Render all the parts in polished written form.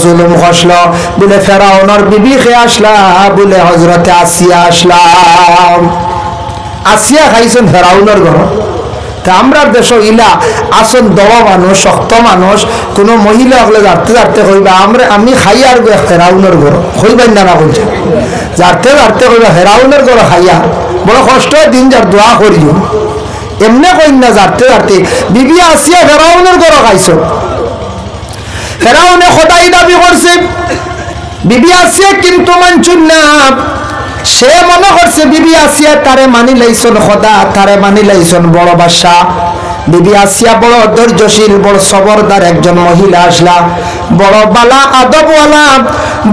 জুলুম খসল বলে ফেরাউনের বিবি খে আসলা বলে হযরতে আসিয়া আসলাম আসিয়া খাইছেন ফেরাউনের ঘর তা আমরা দেশ ইলা আসন দবা মানুষ শক্ত মানুষ কোনো মহিলা হলে যাতে যাতে কইবা আমি খাই আর ফেরাউনের ঘর কইবেন না বলছে যাতে যাতে কইবা ফেরাউনের ঘর খাইয়া বড় কষ্ট দিন যার দোয়া করিও এমনি কইন না যাতে যাতে বিবি আসিয়া ফেরাউনের ঘর খাইছো ফেরাউনে খোদাই দাবি করছে বিবি আসিয়া কিন্তু মানছুন না সে মনে করছে বিবি আসিয়া তারে মানি লাইছন খোদা তারে মানি লাইছন বড় বাদশা বিবি আসিয়া বড় ধৈর্যশীল বড় সবরদার একজন মহিলা আসলা বড় বালা আদবওয়ালা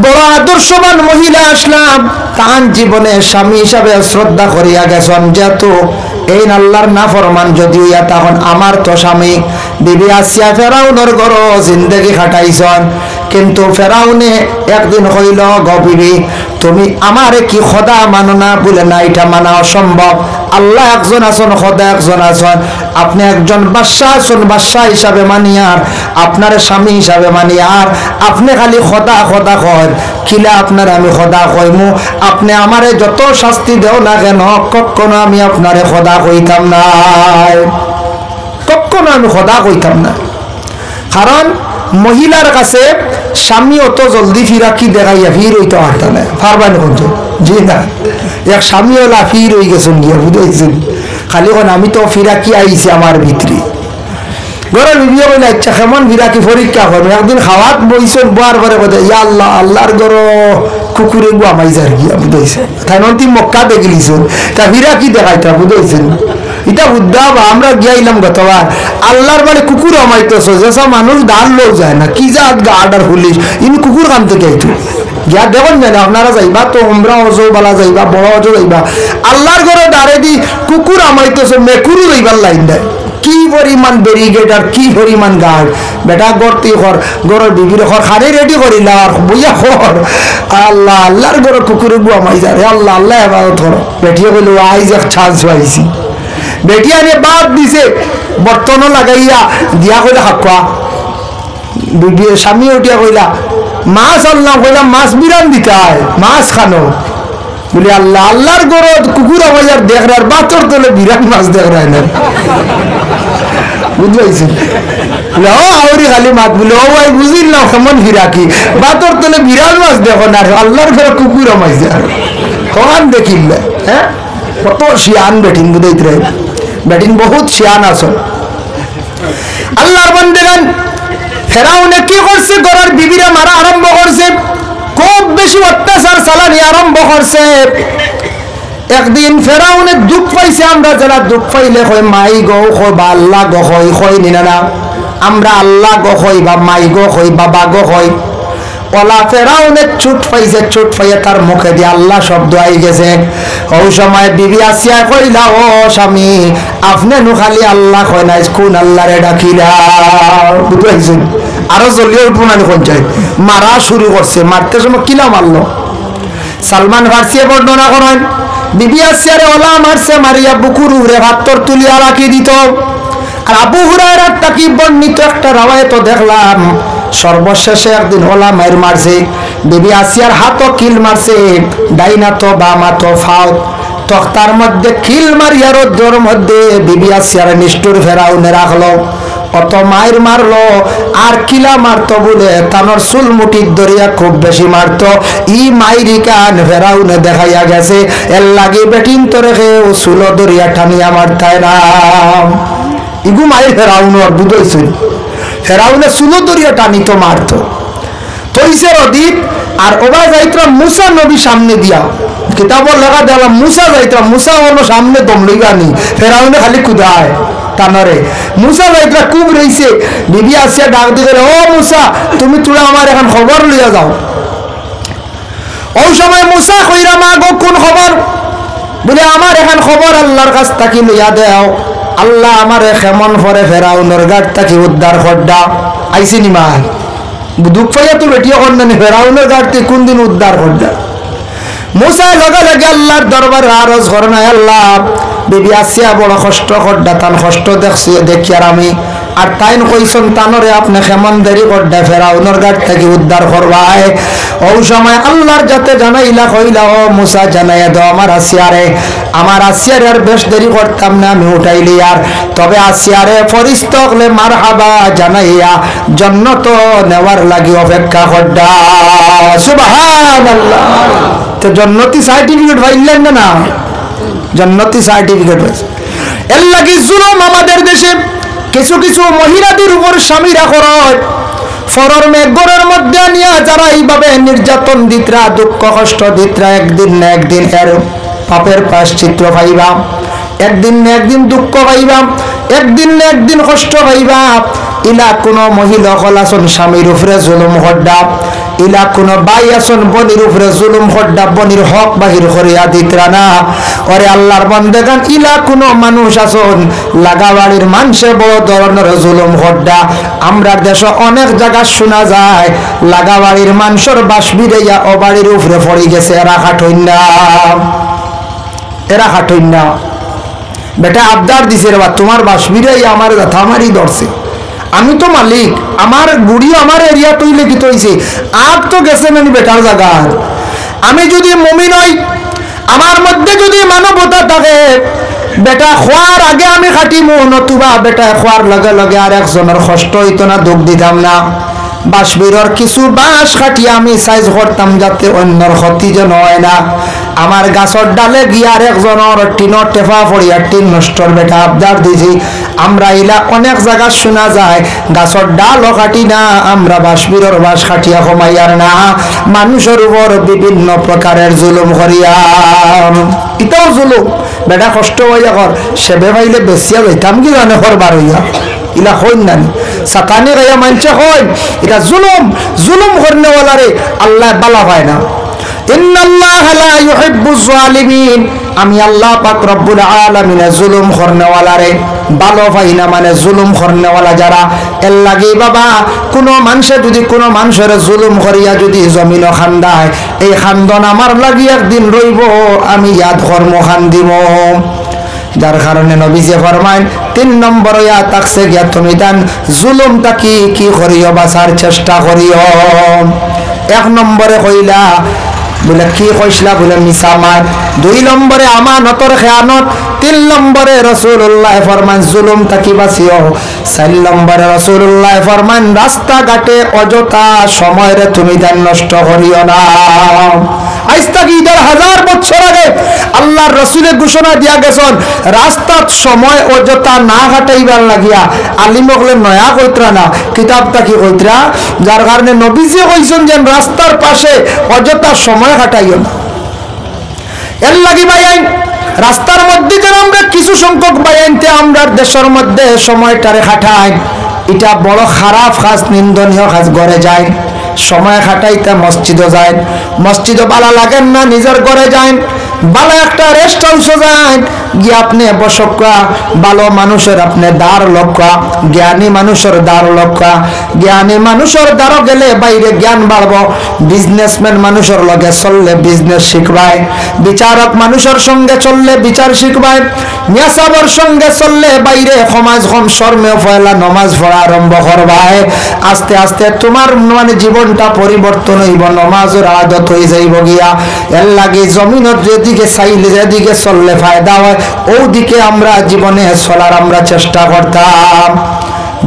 বড় আদর্শবান মহিলা আসলাম তার জীবনে স্বামী হিসাবে শ্রদ্ধা করিয়া গেছেন যেহেতু এই আল্লাহর নাফরমান যদি ইয়া তখন আমার তো স্বামী বিবি আসিয়া ফেরাউনের ঘর জিন্দেগি খাটাইছন কিন্তু ফেরাউনে একদিন কইল গো বিবি তুমি আমারে কি খোদা মানো না বলে না এটা মানা অসম্ভব আল্লাহ একজন আছেন খোদা একজন আছেন আপনি একজন বাদশা আছেন বাদশা হিসাবে মানি আর আপনার স্বামী হিসাবে মানি আর আপনি খালি খোদা খোদা কয় কিলা আপনার আমি খোদা কইমু আপনি আমারে যত শাস্তি দেও না কেন কখনো আমি আপনারে খোদা কইতাম না কখনো আমি খোদা কইতাম না কারণ মহিলার কাছে স্বামী অত জলদি ফিরাকি দেখাইয়া ফির হইতে পারত না পারবেন কিন্তু জি না এক স্বামী ওলা ফির হয়ে গেছেন গিয়া বুঝেছেন খালি কোন আমি তো ফিরাকি আইছি আমার ভিতরে ঘরের বিবিও বলে আচ্ছা কেমন ফিরাকি পরীক্ষা করবে একদিন খাওয়াত বইছেন বার বারে কথা ইয়া আল্লাহ আল্লাহর গর কুকুরে গুয়ামাই যার গিয়া বুঝেছেন তাই নন্তি মক্কা দেখলিছেন তা ফিরাকি দেখাইতা বুঝেছেন এটা বুদ্ধা বা আমরা গিয়াইলাম গতবার আল্লাহর মানে কুকুর আমাইতেছে যেসব মানুষ দান লোক যায় না কি যা গার্ডার পুলিশ ইনি কুকুর কান থেকে আইতো গিয়া দেখুন জানে আপনারা যাইবা তো উমরা অজো বালা যাইবা বড় অজো যাইবা আল্লাহর ঘরে দাঁড়ে দি কুকুর আমাইতেছে মেকুরু যাইবার লাইন দেয় কি পরিমাণ ব্যারিকেড আর কি পরিমাণ গার্ড বেটা গর্তি কর গরর বিবির ঘর খারে রেডি করিলা আর বইয়া কর আল্লাহ আল্লাহর ঘরে কুকুরে গু আমাই যায় আল্লাহ আল্লাহ ইবাদত করো বেটিয়ে বলে আইজ এক চান্স পাইছি বেটিয়া নিয়ে বাদ দিছে বর্তনও লাগাইয়া দিয়া কইলা হাক্কা বিবি স্বামী উঠিয়া কইলা মাছ আল্লাহ কইলা মাছ বিরান দিতে হয় মাছ খানো বলি আল্লাহ আল্লাহর গরদ কুকুর আমাজার দেখরার বাতর তোলে বিরান মাছ দেখরায় না বুঝতে ও আউরি খালি মাত বলে ও ভাই বুঝিল না কেমন ফিরাকি বাতর তোলে বিরান মাছ দেখো না আল্লাহর ঘরে কুকুর আমাইছে আর কখন দেখিল হ্যাঁ কত শিয়ান বেটিং বুঝাইতে রে বেটিং বহুত শিয়ান আছে আল্লাহর বান্দাগণ ফেরাউনে কি করছে ঘরের বিবিরা মারা আরম্ভ করছে খুব বেশি অত্যাচার চালানি আরম্ভ করছে একদিন ফেরাউনে দুঃখ পাইছে আমরা যারা দুঃখ পাইলে কই মাই গো কই বা আল্লাহ গো কই নিনা না আমরা আল্লাহ গো কই বা মাই গো কই বাবা গো কই ওলা ফেরাউনে চুট পাইছে চুট পাইয়া তার মুখে দিয়ে আল্লাহ শব্দ আই গেছে ওই সময় বিবি আসিয়া কইলা ও স্বামী আপনি নু খালি আল্লাহ কই না কোন আল্লাহরে ডাকিলা বুঝাইছেন আরো জ্বলিয়ে উঠবো না পঞ্চায়েত মারা শুরু করছে মারতে সময় কিলা মারলো সালমান ফার্সিয়ে বর্ণনা করেন বিবি আসিয়ারে ওলা মারছে মারিয়া বুকুর উড়ে ভাত্তর তুলিয়া রাখি দিত আর আবু হুরায়রার তাকি বর্ণিত একটা রাওয়ায়াত দেখলাম সর্বশেষে একদিন ওলা মায়ের মারছে বিবি আসিয়ার হাতও কিল মারছে ডাইনা তো বামা তো ফাও তখতার মধ্যে কিল মারিয়া রোদ্দুর মধ্যে বিবি আসিয়ার নিষ্ঠুর ফেরাউনে রাখলো অত মায়ের মারলো আর কিলা মারতো বলে তানোর চুল মুঠির দরিয়া খুব বেশি মারতো ই মাইরি কান ফেরাউনে দেখাইয়া গেছে এর লাগে বেটিং তো রেখে ও চুল দরিয়া টানিয়া মারতায় না ইগু মায়ের ফেরাউন বুঝাইছে ফেরাউনে চুল দরিয়া টানিত মারতো তৈছে অদীপ আর ওবা যাইতরা মুসা নবী সামনে দিয়া কিতাবর লেখা দেখলাম মুসা যাইতরা মুসা হলো সামনে দম লইবানি ফেরাউনে খালি কুদায় টানরে মুসা যাইতরা খুব রইছে বিবি আসিয়া ডাক দিয়ে ও মুসা তুমি তোরা আমার এখন খবর লইয়া যাও ওই সময় মুসা কইরা মা গো কোন খবর বলে আমার এখন খবর আল্লাহর কাছ থেকে লইয়া দেও আল্লাহ আমারে কেমন পরে ফেরাউনের গাড় থেকে উদ্ধার করডা আইসি নি মা দুঃখ পাইয়া তো বেটিয়া কন্যানি ফেরাউনের গাড় থেকে কোন দিন উদ্ধার করডা মুসা লগে লগে আল্লাহর দরবারে আরজ করে না আল্লাহ বিবি আসিয়া বড় কষ্ট করডা তার কষ্ট দেখছি দেখি আর আমি আর তাইন কইছেন তানরে আপনি কেমন দেরি করডা ফেরাউনের গাট থেকে উদ্ধার করবায়। ওই সময় আল্লাহর যাতে জানাইলা কইলা ও মুসা জানাইয়া দাও আমার আসিয়ারে আর বেশ দেরি করতাম না, আমি উঠাইলি আর তবে আসিয়ারে ফরিস্ত হলে মারহাবা জানাইয়া জান্নাত নেওয়ার লাগি অপেক্ষা করডা। সুবহানাল্লাহ। তো জান্নাতি সার্টিফিকেট পাইলেন না? জান্নাতি সার্টিফিকেট হয়েছে। এর লাগি জুলুম আমাদের দেশে কিছু কিছু মহিলাদের উপর স্বামীরা করে ফরর মেঘরের মধ্যে নিয়ে যারা এইভাবে নির্যাতন দিতরা, দুঃখ কষ্ট দিতরা, একদিন না একদিন এর পাপের প্রায়শ্চিত্ত পাইবা, একদিন না একদিন দুঃখ পাইবা, একদিন না একদিন কষ্ট পাইবা। ইলা কোনো মহিলা হলাসন স্বামীর উপরে জুলুম হড্ডা, ইলা কোনো বাই আসন বনির উপরে জুলুম হড্ডা, বনির হক বাহির করিয়া দিতরা না। ওরে আল্লাহর বান্দাগান ইলা কোনো মানুষ আসন লাগাবাড়ির মানুষে বড় ধরনের জুলুম হড্ডা। আমরা দেশে অনেক জায়গা শোনা যায় লাগাবাড়ির মানুষের বাস বিড়াইয়া ও বাড়ির উপরে পড়ে গেছে, এরা খাটইন না, এরা খাটইন না। বেটা আবদার দিছে রে বা তোমার বাস বিড়াইয়া আমার কথা আমারই ধরছে, আমি তো মালিক, আমার গুড়ি আমার এরিয়া তৈলে কি তৈছে, আগ তো গেছে নানি বেটার জায়গা। আমি যদি মুমিন হই, আমার মধ্যে যদি মানবতা থাকে, বেটা খোয়ার আগে আমি খাটিমু, নতুবা বেটা খোয়ার লগে লগে আর একজনের কষ্ট হইতো না, দুঃখ দিতাম না। বাঁশবিরর কিছু বাঁশ খাটিয়ে আমি সাইজ করতাম যাতে অন্যর ক্ষতি যেন হয় না। আমার গাছর ডালে গিয়ার একজনের টিনের টেফা পড়িয়া টিন নষ্টর বেটা আবদার দিছি। আমরা ইলা অনেক জায়গা শোনা যায় গাছর ডালও কাটি না, আমরা বাঁশবিরর বাঁশ খাটিয়া কমাইয়ার না, মানুষের উপর বিভিন্ন প্রকারের জুলুম করিয়া। এটাও জুলুম বেটা, কষ্ট হইয়া কর, সেবে পাইলে বেশিয়া যাইতাম কি জানে করবার হইয়া ইলা হইন নানি সাতানি গাইয়া মানছে হইন, এটা জুলুম। জুলুম করনেওয়ালারে আল্লাহ বালা পায় না। ইন্নাল্লাহা লা ইউহিব্বুজ জালিমিন, আমি আল্লাহ পাক রব্বুল আলামিন জুলুম করনেওয়ালারে ভালো পাই না। মানে জুলুম করনেওয়ালা যারা, এর লাগি বাবা কোনো মানুষে যদি কোনো মানুষের জুলুম করিয়া যদি জমিন খান্দায়, এই খান্দন আমার লাগি একদিন রইব, আমি ইয়াদ কর্ম খান্দিম। যার কারণে নবীজি ফরমায় 3 নম্বর ইয়া তাকসে গিয়া তুমি দান জুলুম তাকি কি করিও বাঁচার চেষ্টা করিও। 1 নম্বরে কইলা বলে কি কইসলা বলে মিসামাত, 2 নম্বরে আমানতর খেয়ানত, 3 নম্বরে রাসূলুল্লাহ ফরমান জুলুম তাকি বাঁচিও, 4 নম্বরে রাসূলুল্লাহ ফরমান রাস্তা ঘাটে অযথা সময়রে তুমি দান নষ্ট করিও না। আজ থেকে 1000 বছর আগে আল্লাহর রাসূলের ঘোষণা দিয়া গেছেন রাস্তার সময় অযথা না কাটাইবার লাগিয়া। আলিম হলে নয়া কইত্রা না, কিতাবটা কি কইত্রা, যার কারণে নবীজি কইছেন যে রাস্তার পাশে অযথা সময় কাটাইও না। এর লাগি ভাই রাস্তার মধ্যে যেন আমরা কিছু সংখ্যক বাইনতে আমরা দেশের মধ্যে সময়টারে খাটাই, এটা বড় খারাপ কাজ, নিন্দনীয় কাজ। ঘরে যায় সময় খাটাইতে মসজিদও যায়, মসজিদও ভালো লাগেন না, নিজের ঘরে যায় ভালো একটা রেস্ট হাউসও যায় গিয়ে আপনি বসকা, ভালো মানুষের আপনি দ্বার লক্ষ্য, জ্ঞানী মানুষের দ্বার লক্ষ্য, জ্ঞানী মানুষের দ্বারও গেলে বাইরে জ্ঞান বাড়ব। বিজনেসম্যান মানুষের লগে চললে বিজনেস শিখবায়, বিচারক মানুষের সঙ্গে চললে বিচার শিখবায়, নেশাবর সঙ্গে চললে বাইরে সমাজ কম শর্মে পয়লা নমাজ পড়া আরম্ভ করবায়। আস্তে আস্তে তোমার মানে জীবনটা পরিবর্তন হইব, নমাজের আদত হয়ে যাইব গিয়া। এর লাগে জমিনের যেদিকে চাইলে যেদিকে চললে ফায়দা হয় ওদিকে আমরা জীবনে চলার আমরা চেষ্টা করতাম।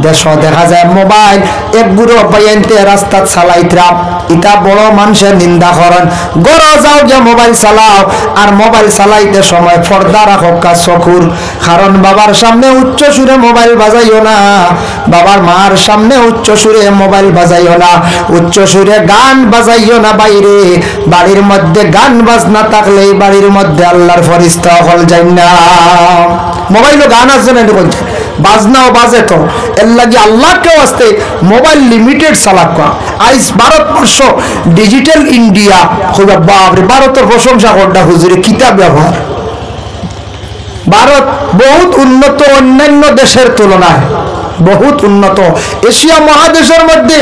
দেশ দেখা যায় মোবাইল এক বুড়ো পাইতে রাস্তা চালাইতরা, এটা বড় মানুষের নিন্দা করেন। গড় যাও যে মোবাইল চালাও, আর মোবাইল চালাইতে সময় পর্দা রাখো চকুর, কারণ বাবার সামনে উচ্চ সুরে মোবাইল বাজাইও না, বাবার মার সামনে উচ্চ সুরে মোবাইল বাজাইও না, উচ্চ সুরে গান বাজাইও না। বাইরে বাড়ির মধ্যে গান বাজনা থাকলে বাড়ির মধ্যে আল্লাহর ফেরেশতা হল যায় না। মোবাইলও গান আছে না বলছে, বাজনাও বাজে তো, এর লাগে আল্লাহকে আসতে মোবাইল লিমিটেড চালাকা। আইস ভারতবর্ষ ডিজিটাল ইন্ডিয়া, বাপরে ভারতের প্রশংসা করটা হুজুরে কিতাব ব্যবহার। ভারত বহুত উন্নত অন্যান্য দেশের তুলনায়, বহুত উন্নত। এশিয়া মহাদেশের মধ্যে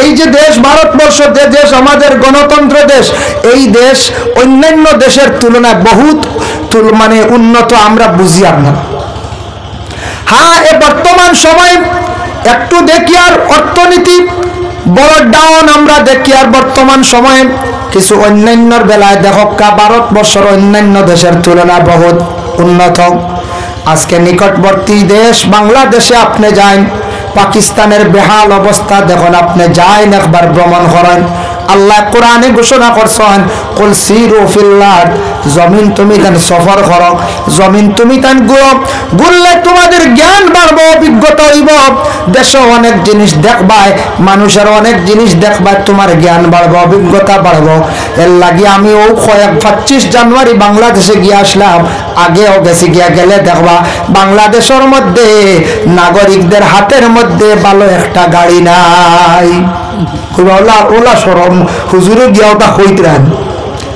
এই যে দেশ ভারতবর্ষ, যে দেশ আমাদের গণতন্ত্র দেশ, এই দেশ অন্যান্য দেশের তুলনায় বহুত মানে উন্নত আমরা বুঝি আর না। হ্যাঁ, এ বর্তমান সময় একটু দেখি আর অর্থনীতি বড় ডাউন আমরা দেখি। আর বর্তমান সময়ে কিছু অন্যান্যর বেলায় দেখা ভারতবর্ষের অন্যান্য দেশের তুলনায় বহুত উন্নত। আজকে নিকটবর্তী দেশ বাংলাদেশে আপনি যান, পাকিস্তানের বেহাল অবস্থা দেখুন, আপনি যান একবার ভ্রমণ করেন। আল্লাহ কোরআনে ঘোষণা করছেন, কুল সিরু ফিল আরদ, জমিন তুমি তান সফর করো, জমিন তুমি তান ঘুরলে তোমাদের জ্ঞান বাড়বো, অভিজ্ঞতা হইব। দেশে অনেক জিনিস দেখবাই, মানুষের অনেক জিনিস দেখবাই, তোমার জ্ঞান বাড়বো, অভিজ্ঞতা বাড়বো। এর লাগি আমি ও 25 জানুয়ারি বাংলাদেশে গিয়ে আসলাম, আগেও গেছি, গিয়া গেলে দেখবা বাংলাদেশের মধ্যে নাগরিকদের হাতের মধ্যে ভালো একটা গাড়ি নাই। ওলা সরম হুজুরে গিয়া ওটা হইতেন,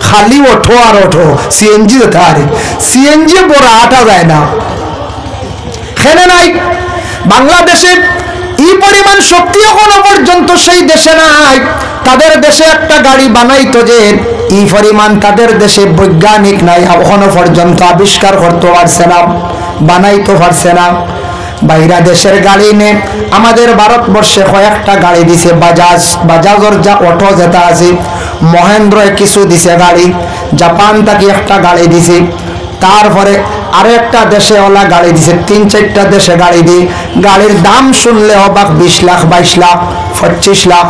খালি ওঠো আর ওঠো, সিএনজি আরে সিএনজি বড় আটা যায় না, খেলে নাই। বাংলাদেশে এই পরিমাণ শক্তি এখনো পর্যন্ত সেই দেশে নাই। তাদের দেশে একটা গাড়ি বানাইতো যে এই পরিমাণ তাদের দেশে বৈজ্ঞানিক নাই, এখনো পর্যন্ত আবিষ্কার করতে পারছে না, বানাইতে পারছে না। বাইরা দেশের গাড়ি নে আমাদের ভারতবর্ষে কয়েকটা গাড়ি দিছে, বাজাজের যা অটো যেটা আছে, মহেন্দ্রয় কিছু দিছে গাড়ি, জাপান থেকে একটা গাড়ি দিছে, তারপরে আরো একটা দেশে ওলা গাড়ি দিছে, 3-4টা দেশে গাড়ি দিয়ে গাড়ির দাম শুনলে অবাক, 20 লাখ 22 লাখ 25 লাখ।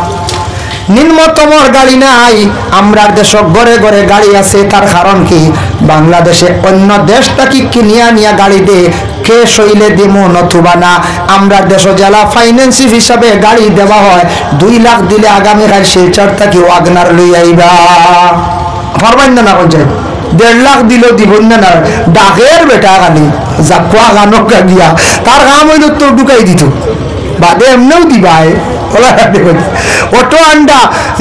নিম্নতম গাড়ি নাই। আমরা দেশ ঘরে ঘরে গাড়ি আছে, তার কারণ কি? বাংলাদেশে অন্য দেশ থেকে কিনিয়া নিয়া গাড়ি দে কে শৈলে দিমু নতুবা না। আমরা দেশ জেলা ফাইন্যান্সিভ হিসাবে গাড়ি দেওয়া হয়, 2 লাখ দিলে আগামীকাল শিলচর থেকে ওয়াগনার লই আইবা, পারবেন না? না পঞ্চায়েত 1.5 লাখ দিলেও দিবেন না। ডাকের বেটা গানি জাকুয়া গানক গিয়া তার কাম হইল তো ঢুকাই দিত, বাদে এমনিও দিবাই অটো আন্ডা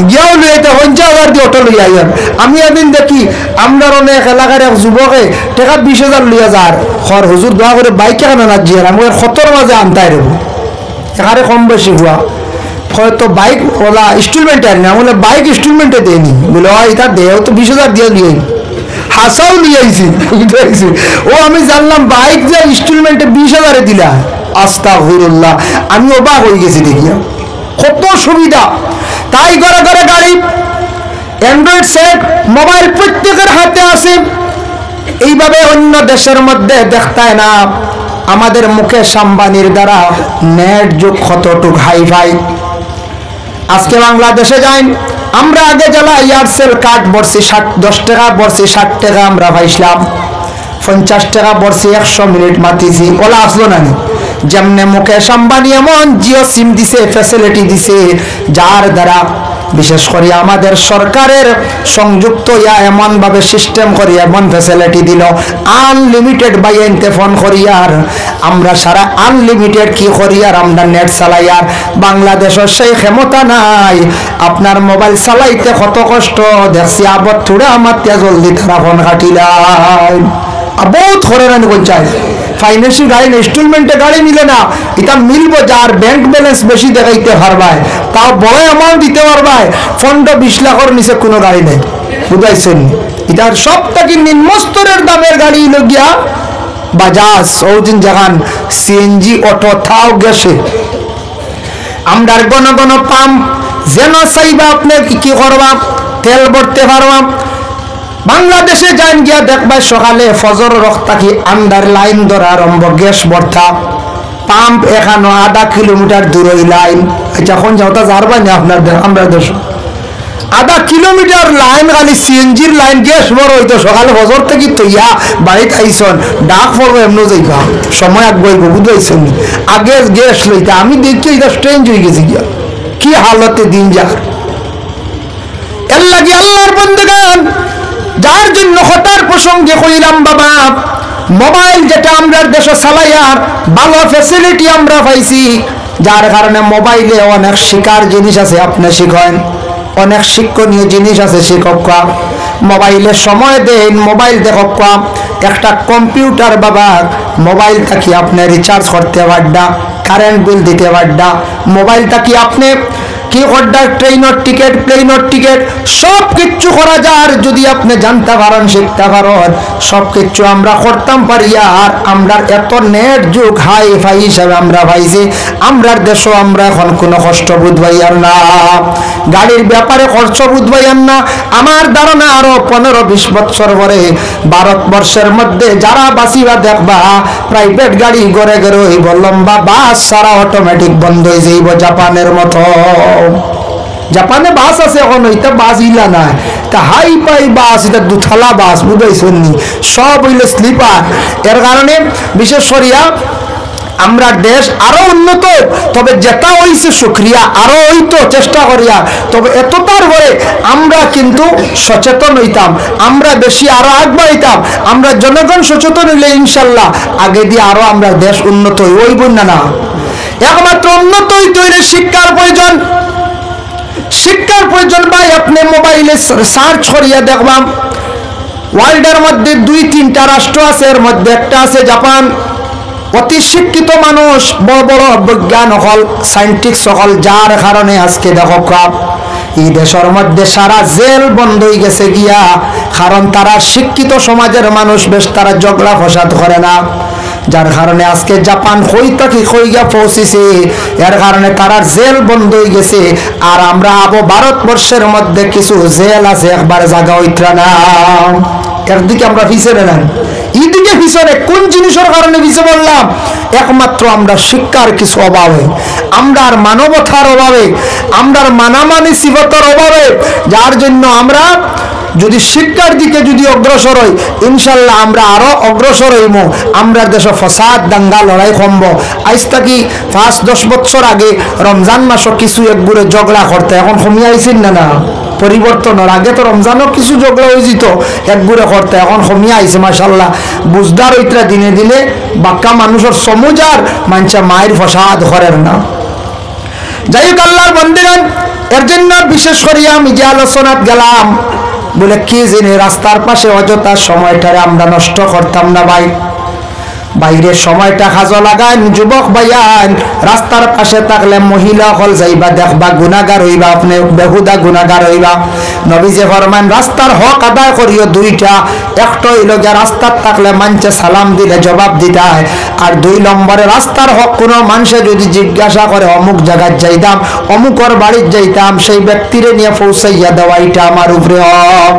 গিয়াও লইতে 50,000 দিয়ে অটো লইয়া যান। আমি একদিন দেখি আমরা অনেক এলাকার এক যুবকে টাকা 20,000 লইয়া যার হর হুজুর দোয়া করে বাইক কেন না জিয়ার আমি 70 মাঝে আনতাই রেব এখানে কম বেশি হওয়া হয়তো বাইক ওলা ইনস্টলমেন্টে আনি না, বলে বাইক ইনস্টলমেন্টে দেয়নি, বলে এটা দেও তো 20,000 দিয়ে নিয়ে হাসাও নিয়ে আইছি। ও আমি জানলাম বাইক যে ইনস্টলমেন্টে 20,000 দিলা, আস্তাগফিরুল্লাহ। আমি অবাক হয়ে গেছি দেখিয়া কত সুবিধা। তাই ঘরে ঘরে গাড়ি, অ্যান্ড্রয়েড সেট, মোবাইল প্রত্যেকের হাতে আছে। এইভাবে অন্য দেশের মধ্যে দেখতায় না আমাদের মুকেশ আম্বানির দ্বারা নেট যুগ কতটুক হাইফাই। আজকে বাংলাদেশে যাই, আমরা আগে জ্বালা এয়ারসেল কার্ড বর্ষি 10 টাকা বর্ষি 60 টাকা আমরা পাইছিলাম, 50 টাকা বর্ষি 100 মিনিট মাতিছি, ওলা আসলো না। যেমনে মুকেশ আম্বানি এমন জিও সিম দিছে, ফ্যাসিলিটি দিছে, যার দ্বারা বিশেষ করে আমাদের সরকারের সংযুক্ত ইয়া এমন ভাবে সিস্টেম করি, এমন ফ্যাসিলিটি দিল, আনলিমিটেড বাইনতে ফোন করি, আর আমরা সারা আনলিমিটেড কি করি, আর আমরা নেট চালাই। আর বাংলাদেশের সেই ক্ষমতা নাই, আপনার মোবাইল চালাইতে কত কষ্ট দেখছি। আবার থোড়া আমার তিয়া জলদি তারা ফোন কাটিলাই, বহুত হরেরানি করছায়। ফাইন্যান্সিয়াল গাড়ি ইনস্টলমেন্টে গাড়ি মিলে না, এটা মিলবো যার ব্যাংক ব্যালেন্স বেশি দেখাইতে পারবায়, তাও বড় অ্যামাউন্ট দিতে পারবায়। ফন্ডে 20 লাখের নিচে কোনো গাড়ি নেই, বুঝাইছেন? এটার সব থেকে নিম্ন স্তরের দামের গাড়ি লগিয়া বাজাজ, ওদিন জাগান সিএনজি অটো থাও গেছে। আমরা গণ গণ পাম্প যেন চাইবা আপনি কি করবা, তেল ভরতে পারবা। বাংলাদেশে যান গিয়া দেখবা সকালে ফজর রক্তা কি আন্ডার লাইন ধরা আরম্ভ, গ্যাস ভর্তা, পাম্প এখানো 1/2 কিলোমিটার দূরে লাইন। যখন যাওতা যারবা না আপনার আমরা দেশ 1/2 কিলোমিটার লাইন, খালি সিএনজির লাইন, গ্যাস বড় হইতো। সকালে ফজর থেকে তৈয়া বাড়িতে আইসন, ডাক পড়বো এমনও যাইবা, সময় আগুয়াইব, বুঝাইছেন? আগে গ্যাস লইতে আমি দেখি এটা স্ট্রেঞ্জ হয়ে গেছি গিয়া, কি হালতে দিন যার। এর লাগে আল্লাহর বন্দেগান, যার জন্য হঠাৎ প্রসঙ্গে কইলাম বাবা, মোবাইল যেটা আমরা দেশে চালাইয়ার ভালো ফ্যাসিলিটি আমরা পাইছি, যার কারণে মোবাইলে অনেক শিকার জিনিস আছে, আপনি শিখেন, অনেক শিক্ষণীয় জিনিস আছে শিক্ষক। মোবাইলে সময় দেন, মোবাইল দেখক, একটা কম্পিউটার বাবা, মোবাইল থাকি আপনি রিচার্জ করতে পারডা, কারেন্ট বিল দিতে পারডা, মোবাইল থাকি আপনি কি করডা ট্রেনের টিকিট প্লেনের টিকিট সব কিছু করা যায় যদি আপনি জানতে পারেন শিখতে পারেন সব কিছু আমরা করতাম পারি। আর আমরা এত নেট যুগ হাই ফাই হিসাবে আমরা পাইছি আমরার দেশও আমরা এখন কোনো কষ্ট বুঝবাইয়ার না, গাড়ির ব্যাপারে কষ্ট বুঝবাইয়ার না। আমার ধারণা আরো 15-20 বছর পরে ভারতবর্ষের মধ্যে যারা বাসিবা দেখবা প্রাইভেট গাড়ি গড়ে গড়ে হইব, লম্বা বাস সারা অটোমেটিক বন্ধ হয়ে যাইব জাপানের মতো। জাপানে বাস আছে এখন, ওইটা বাস ইলা না, তা হাই পাই বাস, এটা দুথালা বাস বুঝাইছেন নি, সব হইলে স্লিপার। এর কারণে বিশেষ করিয়া আমরা দেশ আরো উন্নত, তবে যেটা হইছে শুকরিয়া আরো হইতো চেষ্টা করিয়া, তবে এতটার পরে আমরা কিন্তু সচেতন হইতাম, আমরা বেশি আরো আগবাইতাম। আমরা জনগণ সচেতন হইলে ইনশাল্লাহ আগে দিয়ে আরো আমরা দেশ উন্নত হইব না। না, একমাত্র উন্নত হইতে হইলে শিক্ষার প্রয়োজন, শিক্ষার প্রয়োজন। ভাই আপনি মোবাইলে সার্চ করিয়া দেখবাম ওয়ার্ল্ডের মধ্যে 2-3টা রাষ্ট্র আছে, এর মধ্যে একটা আছে জাপান। অতি শিক্ষিত মানুষ, বড় বড় বিজ্ঞান হল সাইন্টিস্ট সকল, যার কারণে আজকে দেখো এই দেশের মধ্যে সারা জেল বন্ধ হয়ে গেছে গিয়া, কারণ তারা শিক্ষিত সমাজের মানুষ, বেশ তারা ঝগড়া ফসাদ করে না, যার কারণে আজকে জাপান কই থেকে কই গিয়া পৌঁছেছে, এর কারণে তারা জেল বন্ধ হয়ে গেছে। আর আমরা আবো ভারতবর্ষের মধ্যে কিছু জেল আছে একবার জায়গা হইত্রা না, একদিকে আমরা পিছনে না, এইদিকে পিছনে। কোন জিনিসের কারণে পিছিয়ে বললাম? একমাত্র আমরা শিক্ষার কিছু অভাবে, আমরার মানবতার অভাবে, আমরার মানামানি সিবতার অভাবে, যার জন্য আমরা যদি শিক্ষার দিকে যদি অগ্রসর হই ইনশাল্লাহ আমরা আরো অগ্রসর হইব। আমরা দেশে ফসাদ দাঙ্গা লড়াই কমব। আজ থেকে 5-10 বছর আগে রমজান মাসও কিছু একগুড়ে ঝগড়া করতে, এখন কমিয়ে আইছেন না? না, পরিবর্তনের আগে তো রমজানও কিছু ঝগড়া হয়ে যেত একগুড়ে করতে, এখন কমিয়ে আইছে মাশাল্লাহ। বুঝদার ওইটা দিনে দিনে বাক্কা মানুষের সমুজার মানছে মায়ের ফসাদ করেন না। যাই হোক আল্লাহর বন্দেগান, এর জন্য বিশেষ করিয়া আমি যে আলোচনাত গেলাম বলে কি জানি রাস্তার পাশে অযথা সময়টারে আমরা নষ্ট করতাম না ভাই। বাইরে সময়টা কাজে লাগান যুবক ভাইয়ান, রাস্তার পাশে থাকলে মহিলা হল যাইবা দেখবা গুনাহগার হইবা, আপনি বেহুদা গুনাহগার হইবা। নবীজি ফরমান রাস্তার হক আদায় করিও দুইটা, একটা হইল গিয়া রাস্তার থাকলে মানুষে সালাম দিলে জবাব দিতে হয়, আর 2 নম্বরে রাস্তার হক কোনো মানুষে যদি জিজ্ঞাসা করে অমুক জায়গায় যাইতাম, অমুকর বাড়ির যাইতাম, সেই ব্যক্তিরে নিয়ে পৌঁছাইয়া দেওয়া, এটা আমার উপরে হক।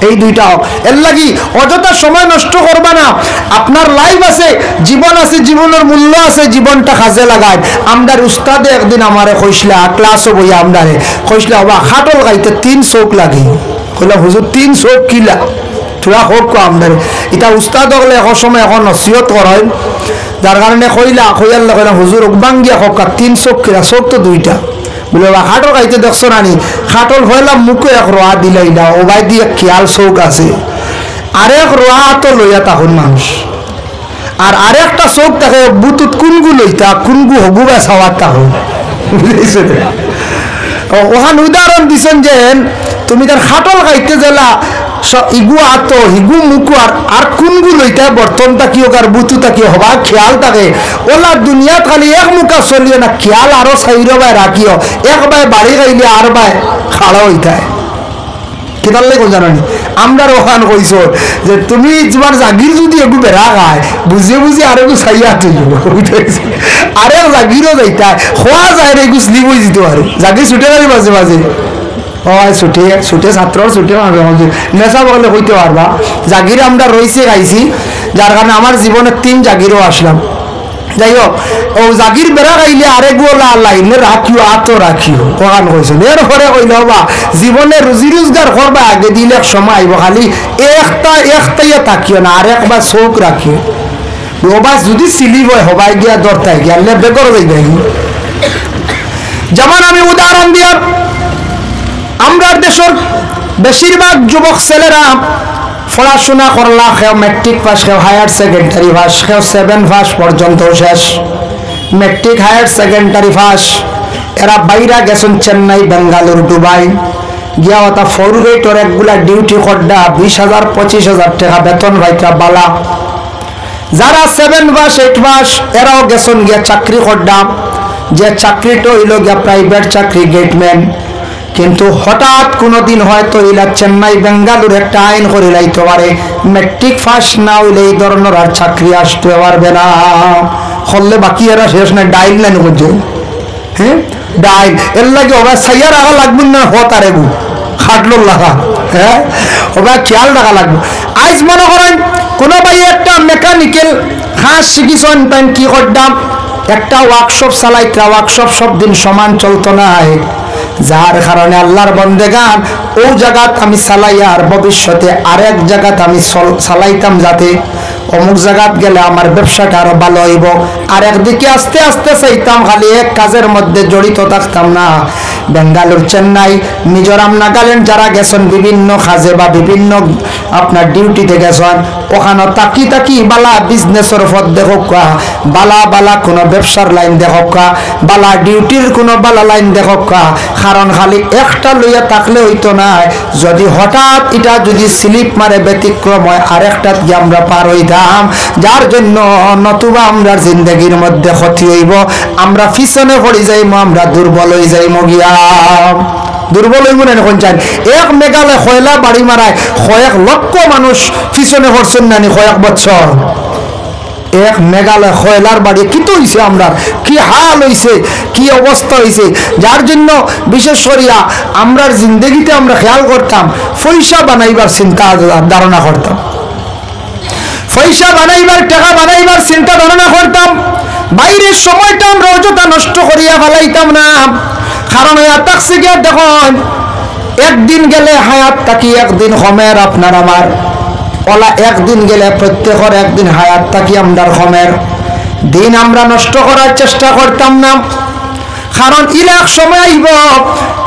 এই দুইটা হক, এর লাগি অযথা সময় নষ্ট করবা না। আপনার লাইফ আছে, জীবন আছে, জীবনের মূল্য আছে, জীবনটা কাজে লাগায়। আমরার উস্তাদে একদিন আমারে কইসলা, ক্লাসও বইয়া আমরারে কইসলা, বাবা খাটল গাইতে 3 চোখ লাগে। কইলা হুজুর 3 চোখ কিলা তোরা হোক আমদারে, এটা উস্তাদ হলে এক সময় এখন নসিহত করেন, যার কারণে কইলা কইয়াল্লা কইলা হুজুর বাঙ্গিয়া হোক 3 চোখ কিলা, চোখ তো 2টা। বলে বা খাটল খাইতে দেখছো নানি, খাটল হইলাম মুখে এক রোয়া দিলাই না, ও ভাই দিয়ে খেয়াল চৌক আছে, আরেক রোয়া তো লইয়া তখন মানুষ, আর আরেকটা চৌক থাকে বুতুত কুনগু লইতা, কুনগু হগু বা সাওয়ার তখন বুঝেছে। ওখান উদাহরণ দিচ্ছেন যে তুমি তার খাটল খাইতে গেলা ইগু আতো হিগু মুকু আর কোনগু লইতা বর্তনটা কি হোক আর বুতুটা কি হবা খেয়াল থাকে। ওলা দুনিয়া খালি এক মুখা চলিও না, খেয়াল আরো 4 বাই রাখিও, এক বাই বাড়ি গাইলে আর বাই খাড়া হইতায়। কিতার লাগে জানি আমরা ওখান কইস যে তুমি তোমার জাগির যদি একটু বেড়া খায় বুঝে বুঝে আর একটু চাইয়া তুই আরে জাগিরও যাইতায় খোয়া যায় রে একটু স্লিপ হয়ে যেতে পারে, জাগির ছুটে যাবে মাঝে মাঝে। হয় ছুটে ছুটে ছাত্রর ছুটে নেশা বলে হইতে পারবা। জাগিরে আমরা রয়েছে গাইছি, যার কারণে আমার জীবনে 3 জাগিরও আসলাম। যাই হোক ও জাগির বেড়া গাইলে আরেক গোলা লাইনে রাখিও আতো রাখিও ওখান কইছেন। এরপরে কইল বা জীবনে রুজি রোজগার করবা আগে দিলে সময় আইব, খালি একটাইয়া থাকিও না, আর একবার চৌক রাখিও। ওবা যদি সিলিব হয় হবাই গিয়া দরতাই গিয়া বেগর হয়ে যাই। যেমন আমি উদাহরণ দিয়ার, আমরা দেশের বেশিরভাগ যুবক ছেলেরা পড়াশোনা করলা, কেউ মেট্রিক পাস, কেউ হায়ার সেকেন্ডারি পাস, কেউ 7 পাস পর্যন্ত শেষ, মেট্রিক হায়ার সেকেন্ডারি পাস। এরা বাইরা গেছেন চেন্নাই, বেঙ্গালুরু, দুবাই গিয়া ওটা 4 রেটর একগুলা ডিউটি করডা 20,000-25,000 টাকা বেতন ভাইটা বালা। যারা 7 পাস 8 পাস এরাও গেছেন গিয়া চাকরি করডা যে চাকরিটা হইল গিয়া প্রাইভেট চাকরি, গেটম্যান, কিন্তু হঠাৎ কোনোদিন হয়তো ইলা চেন্নাই বেঙ্গালুর একটা আইন করে লাইতে পারে মেট্রিক পাস না হইলে এই ধরনের আর চাকরি আসতে পারবে না। হলে বাকি এরা শেষ না, ডাইল লাইন করছে, হ্যাঁ ডাইল এর লাগে ওরা সাইয়ার আগা লাগবে না, হতারে গু খাটলোর লাগা, হ্যাঁ ওরা খেয়াল রাখা লাগবে। আজ মনে করেন কোনো ভাই একটা মেকানিক্যাল খাস শিখিছেন, তাই কি করতাম একটা ওয়ার্কশপ চালাইতা, ওয়ার্কশপ সব দিন সমান চলতো না, যার কারণে আল্লাহর বন্দেগান ও জায়গাত আমি চালাই আর ভবিষ্যতে আরেক জায়গাত আমি চালাইতাম, যাতে অমুক জায়গাত গেলে আমার ব্যবসাটা আরো ভালো হইব। আর একদিকে আস্তে আস্তে চাইতাম খালি এক কাজের মধ্যে জড়িত থাকতাম না। বেঙ্গালুর, চেন্নাই, মিজোরাম, নাগাল্যান্ড যারা গেছেন বিভিন্ন কাজে বা বিভিন্ন আপনার ডিউটিতে গেছেন, ওখানে তাকি তাকি বালা বিজনেসের পথ দেখোক, বালা বালা কোনো ব্যবসার লাইন দেখোক, বালা ডিউটির কোনো বালা লাইন দেখোক। কারণ খালি একটা লইয়া থাকলে হইতো না, যদি হঠাৎ এটা যদি স্লিপ মারে ব্যতিক্রম হয় আরেকটা গিয়ে আমরা পার হইতাম, যার জন্য নতুবা আমরা জিন্দগির মধ্যে ক্ষতি হইব, আমরা পিছনে পড়ে যাইব, আমরা দুর্বল হয়ে যাইব গিয়া। দুর্বল হইব না এখন চান এক মেঘালয় কয়লা বাড়ি মারায় কয়েক লক্ষ মানুষ পিছনে পড়ছেন নানি কয়েক বছর। এক মেঘালয় কয়লার বাড়ি কি তো হইছে, আমরা কি হাল হইছে, কি অবস্থা হইছে, যার জন্য বিশেষ করিয়া আমরার জিন্দগিতে আমরা খেয়াল করতাম পয়সা বানাইবার চিন্তা ধারণা করতাম, পয়সা বানাইবার টাকা বানাইবার চিন্তা ধারণা করতাম, বাইরের সময়টা আমরা অযথা নষ্ট করিয়া ফেলাইতাম না। কারণ তাকছে গিয়া দেখুন একদিন গেলে হায়াত থাকি একদিন কমের, আপনার আমার ওলা একদিন গেলে প্রত্যেকের একদিন হায়াত থাকি আমরার কমের। দিন আমরা নষ্ট করার চেষ্টা করতাম না, কারণ ইলাক সময় আইব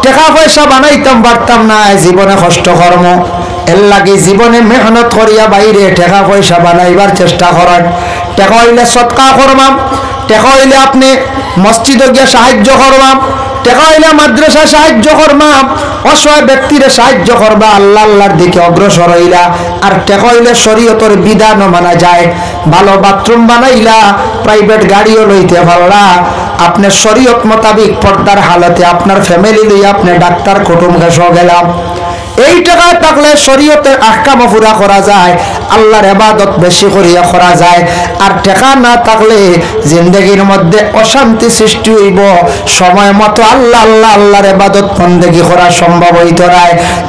টাকা পয়সা বানাইতাম পারতাম না, জীবনে কষ্ট কর্ম এর লাগে জীবনে মেহনত করিয়া বাইরে টাকা পয়সা বানাইবার চেষ্টা করেন। টাকা হইলে সৎকা করবাম, টাকা হইলে আপনি মসজিদে গিয়ে সাহায্য করবাম, টাকা হইলে মাদ্রাসা সাহায্য করবা, অসহায় ব্যক্তিরে সাহায্য করবা, আল্লাহ আল্লাহর দিকে অগ্রসর হইলা। আর টাকা হইলে শরীয়তের বিধানও মানা যায়, ভালো বাথরুম বানাইলা, প্রাইভেট গাড়িও লইতে পারলা, আপনি শরীয়ত মোতাবিক পর্দার হালতে আপনার ফ্যামিলি লইয়া আপনি ডাক্তার কুটুম কাছে গেলাম। এই টাকা থাকলে শরীয়তের আহকাম পুরা করা যায়, আল্লাহর ইবাদত বেশি করিয়া করা যায়। আর টাকা না থাকলে জিন্দগির মধ্যে অশান্তি সৃষ্টি হইব, সময় মতো আল্লাহ আল্লাহ আল্লাহর ইবাদত বন্দেগী করা সম্ভব হইত না।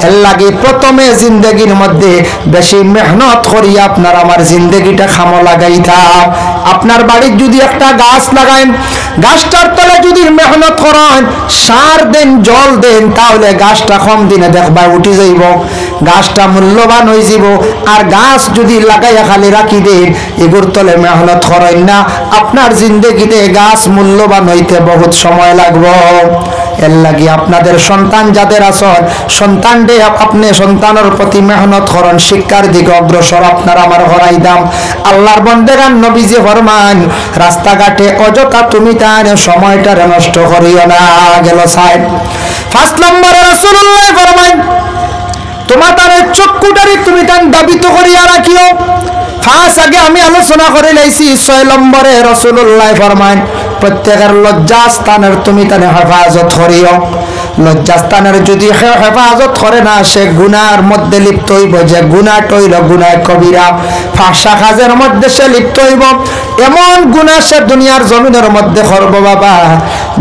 এর লাগে প্রথমে জিন্দগির মধ্যে বেশি মেহনত করিয়া আপনার আমার জিন্দগিটা খামো লাগাইতাম। আপনার বাড়ির যদি একটা গাছ লাগাইন, গাছটার তলে যদি মেহনত করেন, সার দেন, জল দেন, তাহলে গাছটা কম দিনে দেখবা উঠি যাইব, গাছটা মূল্যবান হয়ে যাব। আর গাছ যদি লাগাইয়া খালি রাখি দেন, এগুর তলে মেহনত করেন না, আপনার জিন্দগিতে গাছ মূল্যবান হইতে বহুত সময় লাগবে। এর লাগি আপনাদের সন্তান যাদের আছেন, সন্তানকে আপনি সন্তানের প্রতি মেহনত করেন, শিক্ষার দিকে অগ্রসর আপনার আমার হরাই দাম। আল্লাহর বন্দেগান নবীজি ফরমান, রাস্তাঘাটে অযথা তুমি তার সময়টা নষ্ট করিও না। গেল 5 নম্বরে রাসূলুল্লাহ ফরমান, তোমার তার চক্ষুটারি তুমি তার দাবিত করিয়া রাখিও। 5 আগে আমি আলোচনা করে লাইছি। 6 নম্বরে রাসূলুল্লাহ ফরমান, প্রত্যেকের লজ্জাস্থানের তুমি তার হেফাজত করিও। লজ্জাস্থানের যদি হেফাজত করে না, সে গুনার মধ্যে লিপ্ত হইব, যে গুনাটা হইল গুনায় কবিরা, ফাঁসা কাজের মধ্যে সে লিপ্ত হইব। এমন গুনাহ সে দুনিয়ার জমিনের মধ্যে করব বাবা,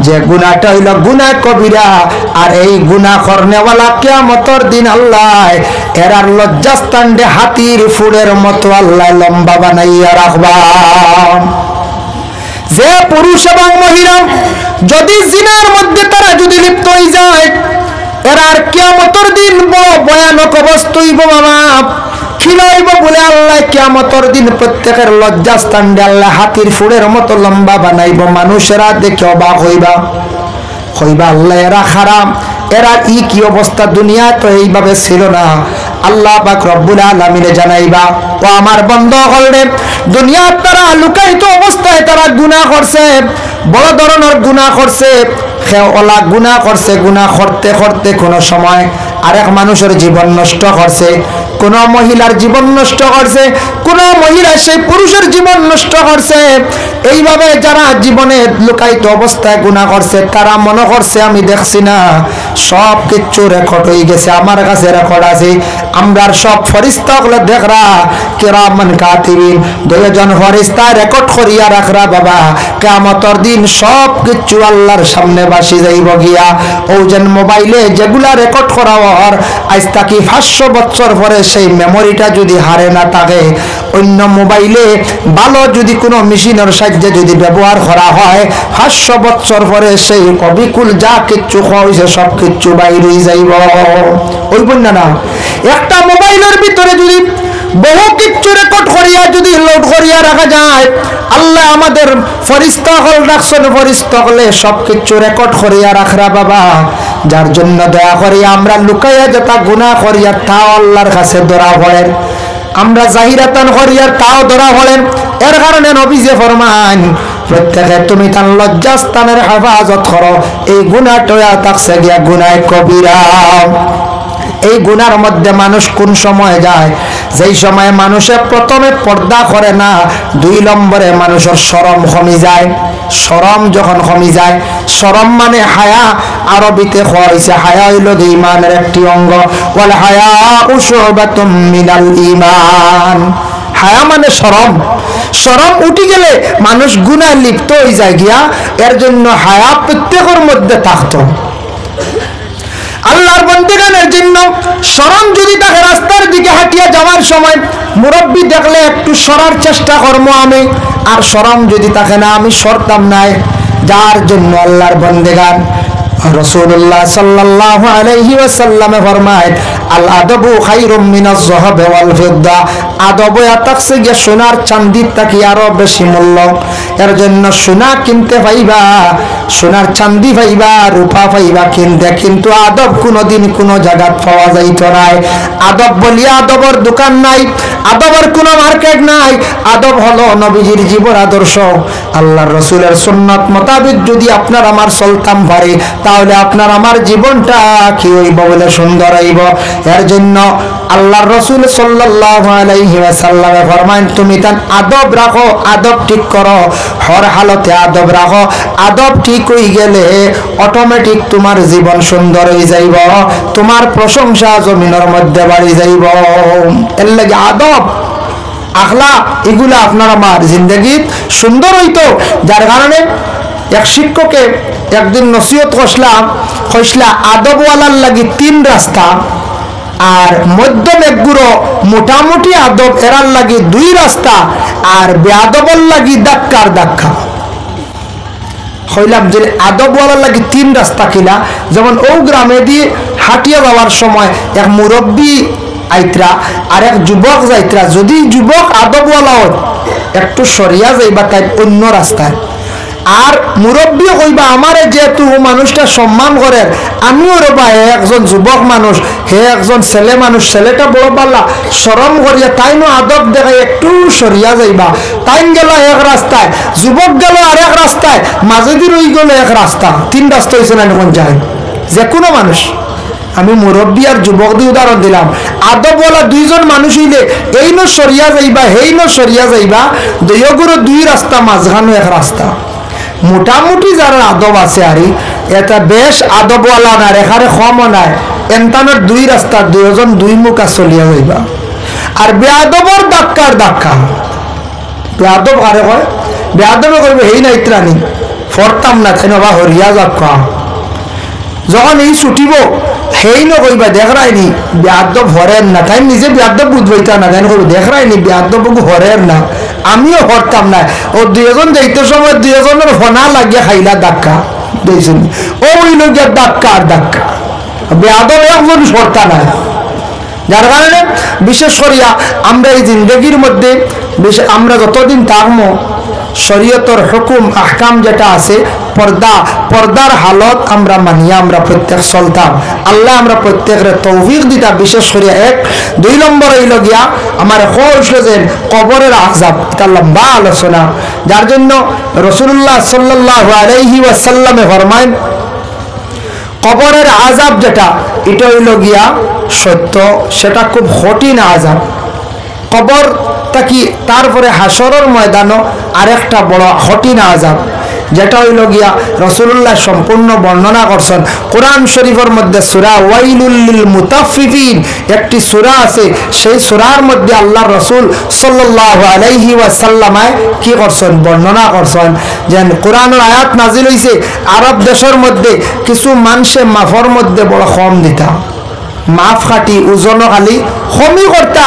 যে গুনাহটা হইল গুনাহ কবিরা। আর এই গুনাহ করনেওয়ালা কিয়ামতের দিন আল্লাহ এরার লজ্জাস্থান দে হাতির ফুড়ের মতো আল্লাহ লম্বা বানাইয়া রাখবা। যে পুরুষ এবং মহিলা যদি জিনার মধ্যে তারা যদি লিপ্ত হয়ে যায়, এরার কিয়ামতের দিন বড় ভয়ানক অবস্থা হইব বাবা। খিলাইব বলে আল্লাহ কিয়ামতের দিন প্রত্যেকের লজ্জাস্থান দে আল্লাহ হাতির ফুড়ের মতো লম্বা বানাইব। মানুষেরা দেখে অবাক হইবা, হইবা আল্লাহ এরা খারাপ, এরা কি অবস্থা, দুনিয়া তো এইভাবে ছিল না। আল্লাহ পাক রব্বুল আলামিনে জানাইবা, ও আমার বন্ধু হলরে, দুনিয়ার তারা লুকায়িত অবস্থায় তারা গুনাহ করছে, বড় ধরনের গুনাহ করছে, ওলা গুনাহ করছে, গুনাহ করতে করতে কোনো সময় আরেক মানুষের জীবন নষ্ট করছে, কোন মহিলার জীবন নষ্ট করছে, কোন মহিলা সেই পুরুষের জীবন নষ্ট করছে। এইভাবে যারা জীবনে লুকায়িত অবস্থায় গুনাহ করছে তারা মনে করছে আমি দেখছি না, সব কিছু রেকর্ড হয়ে গেছে, আমার কাছে রেকর্ড আছে। আমরার সব ফেরেশতা গুলো দেখরা কিরামান কাতিবিন, দুইজন ফেরেশতা রেকর্ড করিয়া রাখরা বাবা, কিয়ামতের দিন সব কিছু আল্লাহর সামনে বাসি যাইব গিয়া। ওজন মোবাইলে যেগুলা রেকর্ড করা হর আজ তাকি 500 বছর পরে সেই মেমোরিটা যদি হারে না থাকে, অন্য মোবাইলে ভালো যদি কোনো মেশিনের সাহায্যে যদি ব্যবহার করা হয় 500 বছর পরে সেই অবিকুল যা কিচ্ছু হয়েছে সব কিচ্ছু বাইরে যাইব। ওই বন্যা না একটা মোবাইলের ভিতরে যদি বহু কিছু রেকর্ড করিয়া যদি লোড করিয়া রাখা যায়, আল্লাহ আমাদের ফেরেশতা হল রাখছেন, ফেরেশতা হলে সব কিছু রেকর্ড করিয়া রাখরা বাবা। যার জন্য দয়া করে আমরা লুকাইয়া যেটা গুনাহ করিয়া তাও আল্লাহর কাছে ধরা পড়েন, আমরা জাহিরাতান করিয়া তাও ধরা পড়েন। এর কারণে নবীজি ফরমান প্রত্যেকে তুমি তার লজ্জাস্থানের হেফাজত করো, এই গুনাহটা থাকছে গিয়া গুনাহ কবিরা। এই গুনার মধ্যে মানুষ কোন সময় যায়, যেই সময় মানুষে প্রথমে পর্দা করে না, 2 নম্বরে মানুষের শরম কমে যায়। শরম যখন কমে যায়, শরম মানে হায়া, আরবিতে হইছে হায়া হইল ঈমানের একটি অঙ্গ, ওয়াল হায়া শুবাতুম মিনাল ঈমান। হায়া মানে শরম, শরম উঠে গেলে মানুষ গুনাহে লিপ্ত হয়ে যায় গিয়া। এর জন্য হায়া প্রত্যেকের মধ্যে থাকতো। আল্লাহর বান্দাদের জন্য শরম যদি তাকে রাস্তার দিকে হাঁটিয়া যাওয়ার সময় মুরব্বি দেখলে একটু সরার চেষ্টা করবো আমি, আর শরম যদি তাকে না আমি সরতাম নাই। যার জন্য আল্লাহর বান্দাগান রাসূলুল্লাহ সাল্লাল্লাহু আলাইহি ওয়াসাল্লাম ফরমায় আল আদবু খায়রুম মিনাজ যাহাব ওয়াল ফিদ্দা, আদব এতছে যে সোনার চাঁদির থেকে আরো বেশি মূল্য। এর জন্য সোনা কিনতে পাইবা, সোনার চাঁদি পাইবা, রূপা পাইবা কিনতে, কিন্তু আদব কোনোদিন কোনো জায়গা পাওয়া যাইত নাই। আদব বলিয়া আদবর দোকান নাই, আদবের কোনো মার্কেট নাই। আদব হলো নবীজির জীবন আদর্শ, আল্লাহর রাসূলের সুন্নাত মোতাবেক যদি আপনার আমার চলতাম পারে তাহলে আপনার আমার জীবনটা কি হইব বলে সুন্দর হইব। এর জন্য আল্লাহর রাসূল সাল্লাল্লাহু আলাইহি ওয়াসাল্লাম ফরমান তুমি তার আদব রাখো, আদব ঠিক করো, হর হালতে আদব রাখো। আদব ঠিক হয়ে গেলে অটোমেটিক তোমার জীবন সুন্দর হয়ে যাইব, তোমার প্রশংসা জমিনের মধ্যে বাড়ি যাইব। এর লাগে আদব আখলাক এগুলা আপনার আমার জিন্দগি সুন্দর হইতো। যার কারণে এক শিক্ষকে একদিন নসিহত কইসলা আদবওয়ালার লাগি 3 রাস্তা, আর মধ্যম একগুলো মোটামুটি আদব এরার লাগি 2 রাস্তা, আর বেআদবর লাগি ধাক্কার ধাক্কা। হইলাম যে আদবওয়ালার লাগি 3 রাস্তা কিলা, যেমন ও গ্রামে দিয়ে হাঁটিয়া যাওয়ার সময় এক মুরব্বী আইত্রা আর এক যুবক যাইত্রা, যদি যুবক আদবওয়ালা হয় একটু সরিয়া যাইবা তাই অন্য রাস্তায়, আর মুরব্বী কইবা আমারে যেহেতু মানুষটা সম্মান করে, আমিও রবা একজন যুবক মানুষ, হে একজন ছেলে মানুষ, ছেলেটা বড় পাল্লা শরম করিয়া তাই নো আদব দেখাই একটু সরিয়া যাইবা। তাই গেল এক রাস্তায়, যুবক গেল আর এক রাস্তায়, মাঝেদি রই গেল এক রাস্তা, 3 রাস্তা হয়েছে না এখন যায় যে কোনো মানুষ। আমি মুরব্বী আর যুবক দিয়ে উদাহরণ দিলাম। আদবওয়ালা 2 জন মানুষ হইলে এই নো সরিয়া যাইবা, হেই নো সরিয়া যাইবা, দুইগুলো 2 রাস্তা, মাঝখানো এক রাস্তা। মোটামুটি যারা আদব আছে আর এটা বেশ আদবওয়ালা না, এখানে কমও নাই, এনতানোর 2 রাস্তা, 2 জন 2 মুখা চলিয়া যাইবা। আর বেআদবর ধাক্কার ধাক্কা, বেআদব কারে কয়, বেআদবে করবে হেই না ইত্রানি ফরতাম না তাই বা হরিয়া যাক্কা, যখন এই ছুটিব হেই ন কইবা দেখ রায়নি বেআদব হরেন না, তাই নিজে বেআদব বুঝবইতা না, তাই কইবে দেখ রায়নি বেআদব হরেন না, আমিও হরতাম না। ও 2 জন যাইতে সময় 2 জনের ফনা লাগিয়া খাইলা ধাক্কা দিয়েছেন, ও ওই লোকের ধাক্কা আর ধাক্কা, বেআদব একজন সরতা না। যার কারণে বিশেষ করিয়া আমরা এই জিন্দগির মধ্যে আমরা যতদিন থাকবো শরীয়তের হুকুম আহকাম যেটা আছে, পর্দার হালত আমরা মানিয়া আমরা প্রত্যেক চলতাম। আল্লাহ আমরা প্রত্যেকের তৌফিক দিতা। বিশেষ করে 1-2 নম্বর হইল গিয়া আমার হইল যে কবরের আযাব, এটা লম্বা আলোচনা। যার জন্য রাসূলুল্লাহ সাল্লাল্লাহু আলাইহি ওয়াসাল্লামে ফরমায় কবরের আযাব যেটা এটা হইল গিয়া সত্য, সেটা খুব কঠিন আযাব। কবর থাকি তারপরে হাসরের ময়দানও আরেকটা বড় কঠিন আযাব, যেটা হইল গিয়া রাসূলুল্লাহ সম্পূর্ণ বর্ণনা করছেন কোরআন শরীফের মধ্যে। সূরা ওয়াইলুল লিল মুতাফফিফিন একটি সূরা আছে, সেই সূরার মধ্যে আল্লাহর রাসূল সাল্লাল্লাহু আলাইহি ওয়াসাল্লাম কি করছেন, বর্ণনা করছেন যে কোরআনের আয়াত নাজিল হইছে আরব দেশের মধ্যে কিছু মানুষে মাফর মধ্যে বড় কম দিতা, মাফ খাটি ওজন খালি কমই করতা।